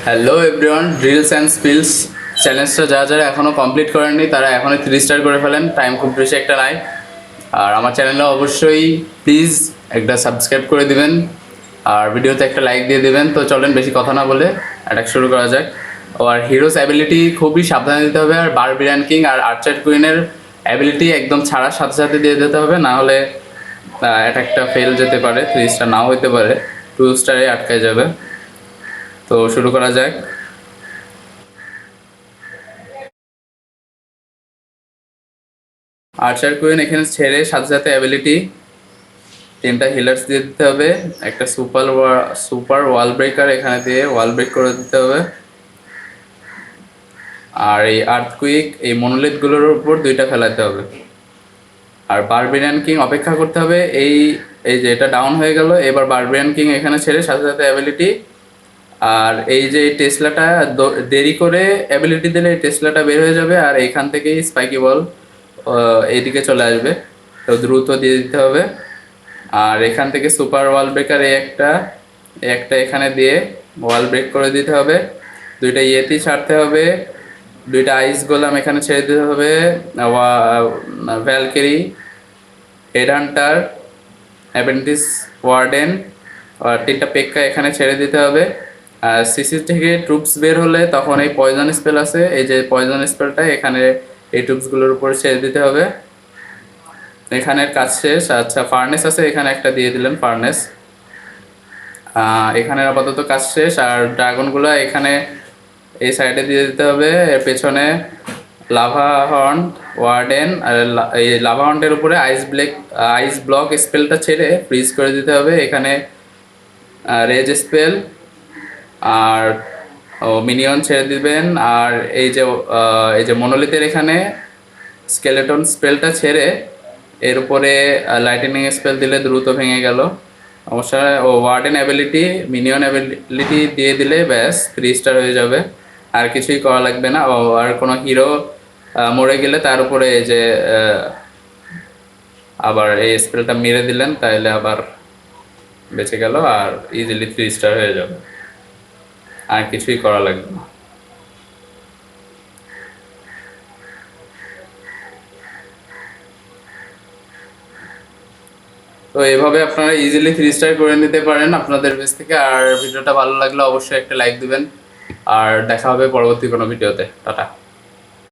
Hello everyone, drills and স্পিলস চ্যালেঞ্জটা যারা যারা এখনও কমপ্লিট করেননি তারা এখনই 3 স্টার করে ফেলেন। টাইম খুব বেশি একটা নাই। আর আমার চ্যানেলে অবশ্যই প্লিজ একটা সাবস্ক্রাইব করে দিবেন আর ভিডিওতে একটা লাইক দিয়ে দিবেন। তো চলেন বেশি কথা না বলে অ্যাটাক শুরু করা যাক। আর হিরোস অ্যাবিলিটি খুবই সাবধানে দিতে হবে, আর বারবিয়ান কিং আর আর্চার কুইনের অ্যাবিলিটি একদম ছাড়ার সাথে সাথে দিয়ে দিতে হবে, না হলে অ্যাটাকটা ফেল যেতে পারে, 3 স্টার নাও হইতে পারে, 2 স্টারে আটকে যাবে। তো শুরু করা যাক। আর্চার কুইন এখানে ছেড়ে সাথে সাথে অ্যাবিলিটি 3টা হিলার্স দিয়ে দিতে হবে। একটা সুপার ওয়াল ব্রেকার এখানে দিয়ে ওয়াল ব্রেক করে দিতে হবে। আর এই আর্থকুইক এই মনোলিথগুলোর উপর 2টা ফেলাতে হবে। আর বারবেরিয়ান কিং অপেক্ষা করতে হবে। এই এই যে এটা ডাউন হয়ে গেল, এবার বারবেরিয়ান কিং এখানে ছেড়ে সাথে সাথে অ্যাবিলিটি। আর এই যে টেসলাটা দেরি করে অ্যাবিলিটি দিলে এই টেসলাটা বের হয়ে যাবে, আর এইখান থেকেই স্পাইকি বল এইদিকে চলে আসবে। তো দ্রুত দিয়ে দিতে হবে। আর এখান থেকে সুপার ওয়াল ব্রেকার একটা এখানে দিয়ে ওয়াল ব্রেক করে দিতে হবে। 2টা ইয়েতি ছাড়তে হবে, 2টা আইস গোলাম এখানে ছেড়ে দিতে হবে। ভ্যালকেরি, হেড হান্টার, অ্যাভেন্টিস ওয়ার্ডেন আর 3টা পেক্কা এখানে ছেড়ে দিতে হবে। আর সিসি থেকে ট্রুপস বের হলে তখন এই পয়জন স্পেল আছে, এই যে পয়জন স্পেলটা এখানে এই ট্রুপসগুলোর উপরে ছেড়ে দিতে হবে। এখানের কাজ শেষ। আচ্ছা, ফার্নেস আছে, এখানে একটা দিয়ে দিলেন ফার্নেস। এখানে আপাতত কাজ শেষ। আর ড্রাগনগুলো এখানে এই সাইডে দিয়ে দিতে হবে। এর পেছনে লাভা হর্ন, ওয়ার্ডেন আর এই লাভা হর্নের উপরে আইস ব্লক স্পেলটা ছেড়ে ফ্রিজ করে দিতে হবে। এখানে রেজ স্পেল আর মিনিয়ন ছেড়ে দিবেন। আর এই যে মনোলিথের এখানে স্কেলেটন স্পেলটা ছেড়ে এর উপরে লাইটেনিং স্পেল দিলে দ্রুত ভেঙে গেল। অবশ্যই ওয়ার্ডেন অ্যাবিলিটি, মিনিয়ন অ্যাবিলিটি দিয়ে দিলে ব্যাস 3 স্টার হয়ে যাবে। আর কিছুই করা লাগবে না। আর কোনো হিরো মরে গেলে তার উপরে এই যে আবার এই স্পেলটা মেরে দিলেন, তাইলে আবার বেঁচে গেল আর ইজিলি 3 স্টার হয়ে যাবে। আর কিছুই করা লাগবে না। তো এইভাবে আপনারা ইজিলি 3 স্টার করে নিতে পারেন আপনাদের বেস থেকে। আর ভিডিওটা ভালো লাগলে অবশ্যই একটা লাইক দিবেন। আর দেখা হবে পরবর্তী কোনো ভিডিওতে। টাটা।